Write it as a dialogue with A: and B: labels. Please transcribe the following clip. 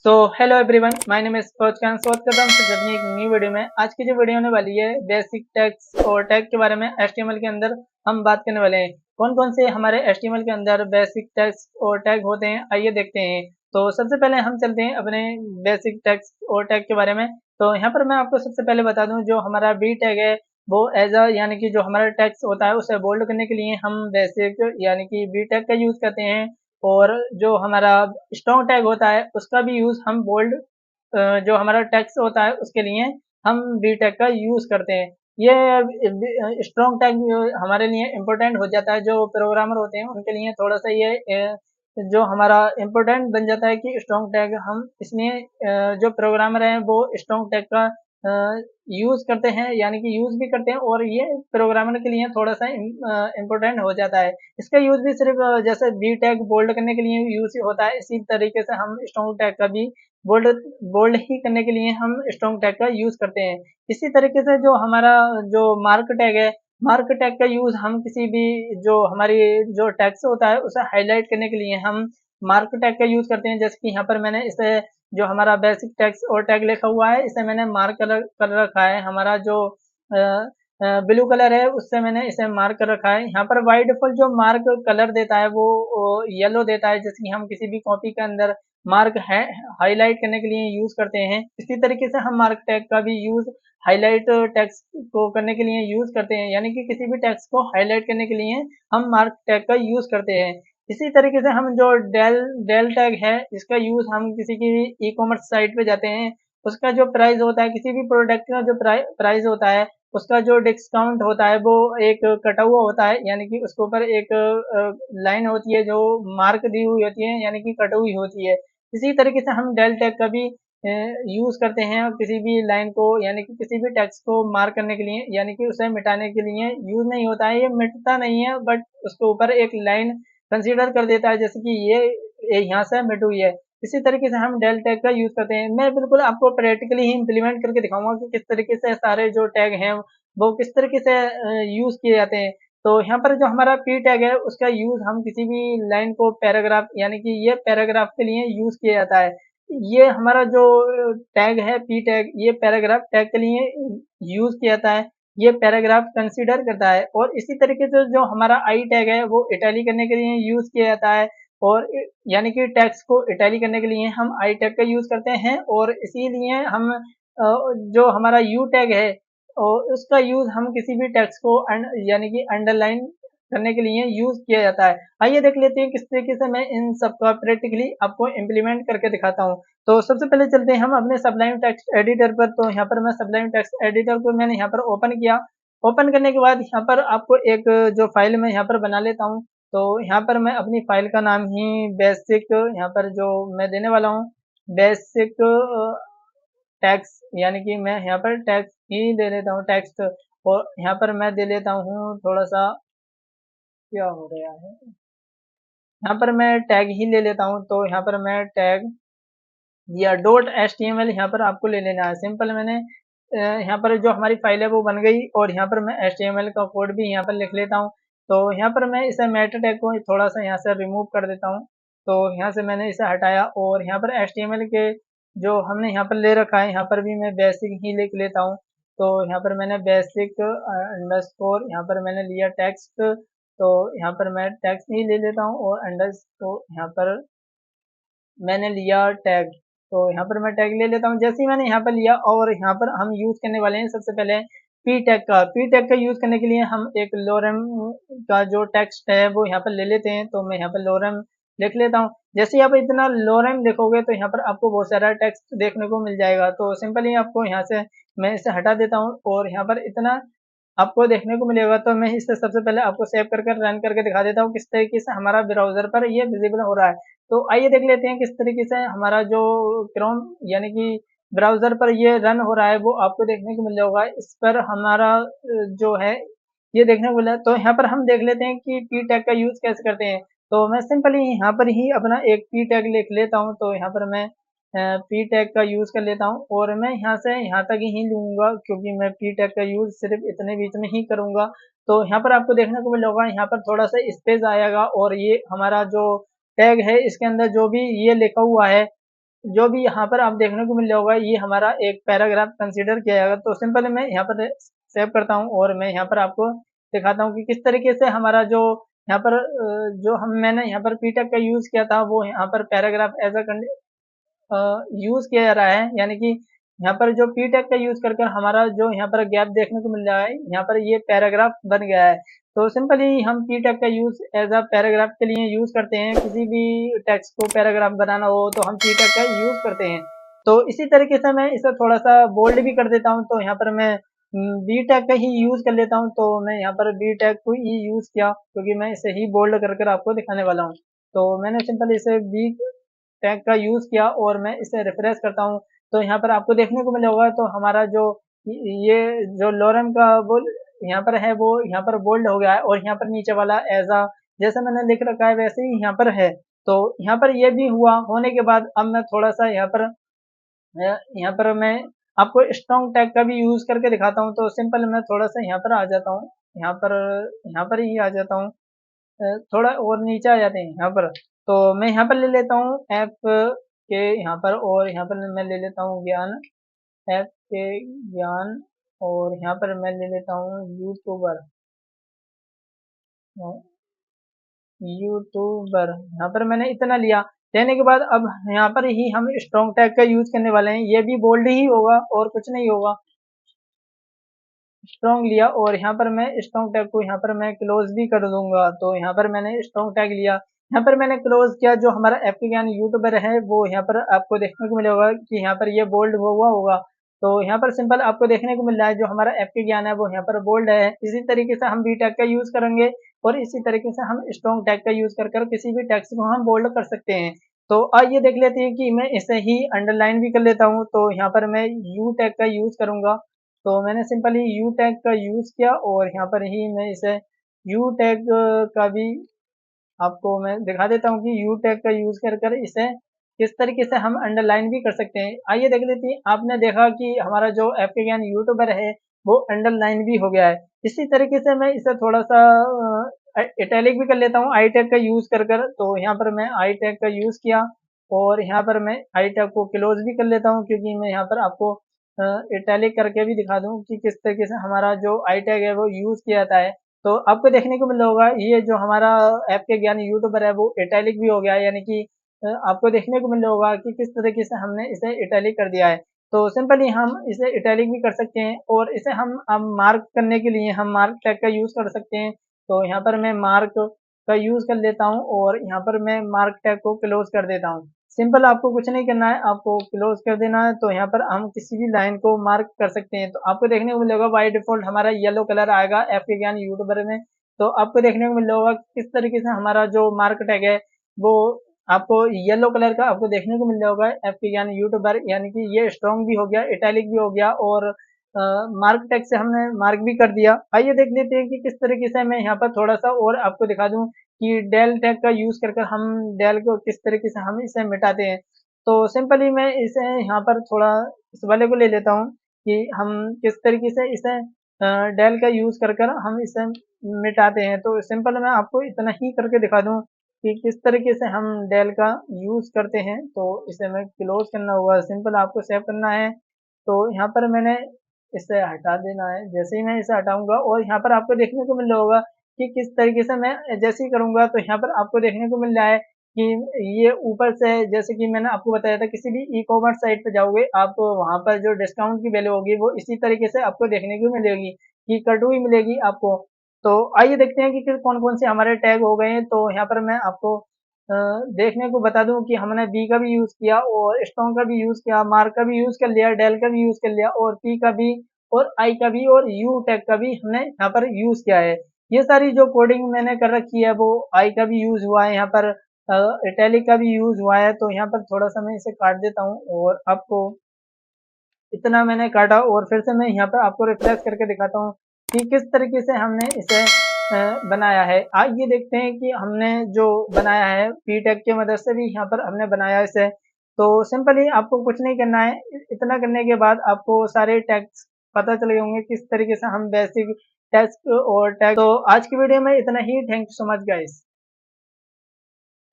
A: So hello everyone, my name is coach Khan. स्वागत करता हूँ फिर अपनी एक न्यू वीडियो में। आज की जो वीडियो होने वाली है बेसिक टैग्स और टैग के बारे में। एचटीएमएल के अंदर हम बात करने वाले हैं कौन कौन से हमारे एचटीएमएल के अंदर बेसिक टैग्स और टैग होते हैं, आइए देखते हैं। तो सबसे पहले हम चलते हैं अपने बेसिक टैग्स और टैग के बारे में। तो यहाँ पर मैं आपको सबसे पहले बता दूं, जो हमारा बी टैग है वो एज अ यानी कि जो हमारा टेक्स्ट होता है उसे बोल्ड करने के लिए हम बेसिक यानी कि बी टैग का यूज करते हैं। और जो हमारा स्ट्रॉन्ग टैग होता है उसका भी यूज हम बोल्ड, जो हमारा टेक्स्ट होता है उसके लिए हम बी टैग का यूज करते हैं। ये स्ट्रॉन्ग टैग हमारे लिए इम्पोर्टेंट हो जाता है। जो प्रोग्रामर होते हैं उनके लिए थोड़ा सा ये जो हमारा इम्पोर्टेंट बन जाता है कि स्ट्रॉन्ग टैग हम इसलिए जो प्रोग्रामर हैं वो स्ट्रॉन्ग टैग का यूज करते हैं, यानी कि यूज भी करते हैं। और ये प्रोग्रामर के लिए थोड़ा सा इम्पोर्टेंट हो जाता है। इसका यूज भी सिर्फ जैसे बी टैग बोल्ड करने के लिए यूज होता है, इसी तरीके से हम स्ट्रॉन्ग टैग का भी बोल्ड बोल्ड ही करने के लिए हम स्ट्रॉन्ग टैग का यूज करते हैं। इसी तरीके से जो हमारा जो मार्क टैग है, मार्क टैग का यूज हम किसी भी जो हमारी जो टेक्स्ट होता है उसे हाईलाइट करने के लिए हम मार्क टैग का यूज करते हैं। जैसे कि यहाँ पर मैंने इसे जो हमारा बेसिक टेक्स्ट और टैग लिखा हुआ है इसे मैंने मार्क कर रखा है। हमारा जो ब्लू कलर है उससे मैंने इसे मार्क कर रखा है। यहाँ पर बाय डिफॉल्ट जो मार्क कलर देता है वो येलो देता है, जैसे कि हम किसी भी कॉपी के अंदर मार्क है हाईलाइट करने के लिए यूज करते हैं। इसी तरीके से हम मार्क टैग का भी यूज हाईलाइट टेक्स्ट को करने के लिए यूज करते हैं, यानी कि किसी भी टेक्स्ट को हाईलाइट करने के लिए हम मार्क टैग का यूज करते हैं। इसी तरीके से हम जो डेल डेल टैग है इसका यूज हम किसी की ई कॉमर्स साइट पे जाते हैं, उसका जो प्राइस होता है किसी भी प्रोडक्ट का जो प्राइस होता है उसका जो डिस्काउंट होता है वो एक कटा हुआ होता है, यानी कि उसके ऊपर एक लाइन होती है जो मार्क दी हुई होती है, यानी कि कटी हुई होती है। इसी तरीके से हम डेल टैग का भी यूज करते हैं और किसी भी लाइन को यानी कि किसी भी टेक्स्ट को मार्क करने के लिए, यानी कि उसे मिटाने के लिए यूज नहीं होता है। ये मिटता नहीं है बट उसके ऊपर एक लाइन कंसीडर कर देता है, जैसे कि ये यहाँ से मिट हुई है। इसी तरीके से हम डेल टैग का यूज करते हैं। मैं बिल्कुल आपको प्रैक्टिकली ही इम्प्लीमेंट करके दिखाऊंगा कि किस तरीके से सारे जो टैग हैं वो किस तरीके से यूज किए जाते हैं। तो यहाँ पर जो हमारा पी टैग है उसका यूज हम किसी भी लाइन को पैराग्राफ, यानी कि ये पैराग्राफ के लिए यूज किया जाता है। ये हमारा जो टैग है पी टैग, ये पैराग्राफ टैग के लिए यूज किया जाता है। ये पैराग्राफ कंसीडर करता है। और इसी तरीके से जो हमारा आई टैग है वो इटैली करने के लिए यूज किया जाता है। और यानी कि टेक्स्ट को इटैली करने के लिए हम आई टैग का यूज करते हैं। और इसीलिए हम जो हमारा यू टैग है और उसका यूज हम किसी भी टेक्स्ट को यानी कि अंडरलाइन करने के लिए यूज किया जाता है। आइए देख लेते हैं किस तरीके से मैं इन सब का प्रैक्टिकली आपको इम्प्लीमेंट करके दिखाता हूँ। तो सबसे पहले चलते हैं हम अपने सबलाइन टेक्स्ट एडिटर पर। तो यहाँ पर मैं सबलाइन टेक्स्ट एडिटर को मैंने यहाँ पर ओपन किया। ओपन करने के बाद यहाँ पर आपको एक जो फाइल मैं यहाँ पर बना लेता हूँ। तो यहाँ पर मैं अपनी फाइल का नाम ही बेसिक, यहाँ पर जो मैं देने वाला हूँ बेसिक टैक्स, यानी कि मैं यहाँ पर टैक्स ही दे लेता हूँ टेक्स्ट। और यहाँ पर मैं दे लेता हूँ थोड़ा सा, क्या हो रहा है, यहाँ पर मैं टैग ही ले लेता हूँ। तो यहाँ पर मैं टैग या dot H T M L यहाँ पर आपको ले लेना है। सिंपल मैंने यहाँ पर जो हमारी फाइल है वो बन गई। और यहाँ पर मैं एच टी एम एल का कोड भी यहाँ पर लिख लेता हूँ। तो यहाँ पर मैं इसे मेटा टैग को थोड़ा सा यहाँ से रिमूव कर देता हूँ। तो यहाँ से मैंने इसे हटाया और यहाँ पर एच टी एम एल के जो हमने यहाँ पर ले रखा है यहाँ पर भी मैं बेसिक ही लिख लेता हूँ। तो यहाँ पर मैंने बेसिक अंडरस्कोर यहाँ पर मैंने लिया टेक्स्ट। तो यहाँ पर मैं टेक्स्ट ही ले लेता हूँ और अंडरस्कोर यहाँ पर मैंने लिया टैग। तो यहाँ पर मैं टैग ले लेता हूँ। जैसे ही मैंने यहाँ पर लिया और यहाँ पर हम यूज करने वाले हैं सबसे पहले पी टैग का। पी टैग का यूज करने के लिए हम एक लोरेम का जो टेक्स्ट है वो यहाँ पर ले लेते हैं। तो मैं यहाँ पर लोरेम लिख लेता हूँ। जैसे ही आप इतना लोरेम देखोगे तो यहाँ पर आपको बहुत सारा टेक्स्ट देखने को मिल जाएगा। तो सिंपली आपको यहाँ से मैं इसे हटा देता हूँ और यहाँ पर इतना आपको देखने को मिलेगा। तो मैं इसे सबसे पहले आपको सेव कर रन करके दिखा देता हूँ किस तरीके से हमारा ब्राउजर पर ये विजिबल हो रहा है। तो आइए देख लेते हैं किस तरीके से हमारा जो क्रोम यानी कि ब्राउजर पर ये रन हो रहा है वो आपको देखने को मिल जाएगा। इस पर हमारा जो है ये देखने को मिला। तो यहाँ पर हम देख लेते हैं कि पी टैग का यूज कैसे करते हैं। तो मैं सिंपली यहाँ पर ही अपना एक पी टैग लिख लेता हूँ। तो यहाँ पर मैं पी टैग का यूज कर लेता हूँ और मैं यहाँ से यहाँ तक ही लूंगा, क्योंकि मैं पी टैग का यूज सिर्फ इतने बीच में ही करूंगा। तो यहाँ पर आपको देखने को मिलेगा यहाँ पर थोड़ा सा स्पेस आएगा और ये हमारा जो टैग है इसके अंदर जो भी ये लिखा हुआ है जो भी यहाँ पर आप देखने को मिल रहा होगा, ये हमारा एक पैराग्राफ कंसीडर किया जाएगा। तो सिंपल मैं यहाँ पर सेव करता हूँ और मैं यहाँ पर आपको दिखाता हूँ कि किस तरीके से हमारा जो यहाँ पर जो मैंने यहाँ पर पीटैग का यूज किया था, वो यहाँ पर पैराग्राफ एज अ यूज किया जा रहा है। यानी कि यहाँ पर जो पी टैग का यूज कर कर हमारा जो यहाँ पर गैप देखने को मिल रहा है, यहाँ पर ये पैराग्राफ बन गया है। तो सिंपली हम पी टैग का यूज एज अ पैराग्राफ के लिए यूज करते हैं। किसी भी टेक्स्ट को पैराग्राफ बनाना हो तो हम पी टैग का यूज करते हैं। तो इसी तरीके से मैं इसे थोड़ा सा बोल्ड भी कर देता हूँ। तो यहाँ पर मैं बी टैग का ही यूज कर लेता हूँ। तो मैं यहाँ पर बी टैग को ही यूज किया, क्योंकि मैं इसे ही बोल्ड कर कर आपको दिखाने वाला हूँ। तो मैंने सिंपल इसे बी टैग का यूज किया और मैं इसे रिफ्रेश करता हूँ। तो यहाँ पर आपको देखने को मिला होगा, तो हमारा जो ये जो लोरम का बोल यहाँ पर है, वो यहाँ पर बोल्ड हो गया है और यहाँ पर नीचे वाला एज अ जैसे मैंने लिख रखा है वैसे ही यहाँ पर है। तो यहाँ पर ये भी हुआ होने के बाद अब मैं थोड़ा सा यहाँ पर मैं आपको स्ट्रॉन्ग टैग का भी यूज करके दिखाता हूँ। तो सिंपल मैं थोड़ा सा यहाँ पर आ जाता हूँ, यहाँ पर ही आ जाता हूँ, थोड़ा और नीचे आ जाते हैं यहाँ पर। तो मैं यहाँ पर ले लेता हूँ एफ के यहाँ पर, और यहाँ पर मैं ले लेता हूँ ज्ञान, एफ के ज्ञान, और यहाँ पर मैं ले लेता हूँ यूट्यूबर, यूट्यूबर। यहाँ पर मैंने इतना लिया। लेने के बाद अब यहाँ पर ही हम स्ट्रॉन्ग टैग का यूज करने वाले हैं। ये भी बोल्ड ही होगा और कुछ नहीं होगा। स्ट्रॉन्ग लिया और यहाँ पर मैं स्ट्रॉन्ग टैग को यहाँ पर मैं क्लोज भी कर दूंगा। तो यहाँ पर मैंने स्ट्रॉन्ग टैग लिया, यहाँ पर मैंने क्लोज किया। जो हमारा एफ के ज्ञान यूट्यूबर है, वो यहाँ पर आपको देखने को मिलेगा कि यहाँ पर ये बोल्ड हुआ होगा। तो यहाँ पर सिंपल आपको देखने को मिल रहा है, जो हमारा एफ के ज्ञान है वो यहाँ पर बोल्ड है। इसी तरीके से हम बी टैग का यूज करेंगे और इसी तरीके से हम स्ट्रॉन्ग टैग का यूज कर कर किसी भी टेक्स्ट को हम बोल्ड कर सकते हैं। तो आइए देख लेते हैं कि मैं इसे ही अंडरलाइन भी कर लेता हूँ। तो यहाँ पर मैं यू टैग का यूज करूंगा। तो मैंने सिंपली यू टैग का यूज किया और यहाँ पर ही मैं इसे यू टैग का भी आपको मैं दिखा देता हूँ कि यू टैग का यूज कर कर इसे किस तरीके से हम अंडरलाइन भी कर सकते हैं। आइए देख लेते हैं। आपने देखा कि हमारा जो एफ के ज्ञान यूट्यूबर है, वो अंडरलाइन भी हो गया है। इसी तरीके से मैं इसे थोड़ा सा इटैलिक भी कर लेता हूँ आई टैग का यूज कर कर। तो यहाँ पर मैं आई टैग का यूज किया और यहाँ पर मैं आई टैग को क्लोज भी कर लेता हूँ, क्योंकि मैं यहाँ पर आपको इटैलिक करके भी दिखा दूँ कि किस तरीके से हमारा जो आई टैग है वो यूज किया जाता है। तो आपको देखने को मिल रहा होगा, ये जो हमारा ऐप के ज्ञान यूट्यूबर है वो इटैलिक भी हो गया है। यानी कि आपको देखने को मिल रहा होगा कि किस तरीके से हमने इसे इटैलिक कर दिया है। तो सिंपली हम इसे इटैलिक भी कर सकते हैं और इसे हम मार्क करने के लिए हम मार्क टैग का यूज कर सकते हैं। तो यहाँ पर मैं मार्क का यूज कर लेता हूँ और यहाँ पर मैं मार्क टैग को क्लोज कर देता हूँ। सिंपल आपको कुछ नहीं करना है, आपको क्लोज कर देना है। तो यहाँ पर हम किसी भी लाइन को मार्क कर सकते हैं। तो आपको देखने को मिलेगा बाय डिफॉल्ट हमारा येलो कलर आएगा एफ के ज्ञान यूट्यूबर में। तो आपको देखने को मिल रहा होगा किस तरीके से हमारा जो मार्क टैग है वो आपको येलो कलर का आपको देखने को मिल रहा होगा एफ के ज्ञान यूट्यूबर। यानी कि ये स्ट्रॉन्ग भी हो गया, इटैलिक भी हो गया और मार्क टैग से हमने मार्क भी कर दिया। आइए देख लेते हैं कि किस तरीके से मैं यहाँ पर थोड़ा सा और आपको दिखा दूं कि डेल टैग का यूज कर कर हम डेल को किस तरीके से हम इसे मिटाते हैं। तो सिंपली मैं इसे यहाँ पर थोड़ा इस वाले को ले लेता हूँ कि हम किस तरीके से इसे डेल का यूज कर कर हम इसे मिटाते हैं। तो सिंपल मैं आपको इतना ही करके दिखा दूं कि किस तरीके से हम डेल का यूज करते हैं। तो इसे मैं क्लोज करना होगा, सिंपल आपको सेव करना है। तो यहाँ पर मैंने इसे हटा देना है। जैसे ही मैं इसे हटाऊंगा और यहाँ पर आपको देखने को मिल रहा होगा कि किस तरीके से मैं जैसे ही करूंगा, तो यहाँ पर आपको देखने को मिल रहा है कि ये ऊपर से, जैसे कि मैंने आपको बताया था, किसी भी ई कॉमर्स साइट पे जाओगे आप, वहां पर जो डिस्काउंट की वैल्यू होगी वो इसी तरीके से आपको देखने को मिलेगी कि कट हुई मिलेगी आपको। तो आइए देखते हैं कि कौन कौन से हमारे टैग हो गए हैं। तो यहाँ पर मैं आपको देखने को बता दूं कि हमने बी का भी यूज किया और स्ट्रॉन्ग का भी यूज किया, मार्क का भी यूज कर लिया, डेल का भी यूज कर लिया और पी का भी और आई का भी और यू टैग का भी हमने यहाँ पर यूज किया है। ये सारी जो कोडिंग मैंने कर रखी है वो आई का भी यूज हुआ है, यहाँ पर इटैलिक का भी यूज हुआ है। तो यहाँ पर थोड़ा सा मैं इसे काट देता हूँ और आपको इतना मैंने काटा और फिर से मैं यहाँ पर आपको रिफ्रेश करके दिखाता हूँ कि किस तरीके से हमने इसे बनाया है। आइए देखते हैं कि हमने जो बनाया है पी टैग की मदद से भी यहाँ पर हमने बनाया है इसे। तो सिंपली आपको कुछ नहीं करना है, इतना करने के बाद आपको सारे टैग्स पता चले होंगे किस तरीके से हम बेसिक टेक्स्ट और टैग। तो आज की वीडियो में इतना ही। Thank you so much guys.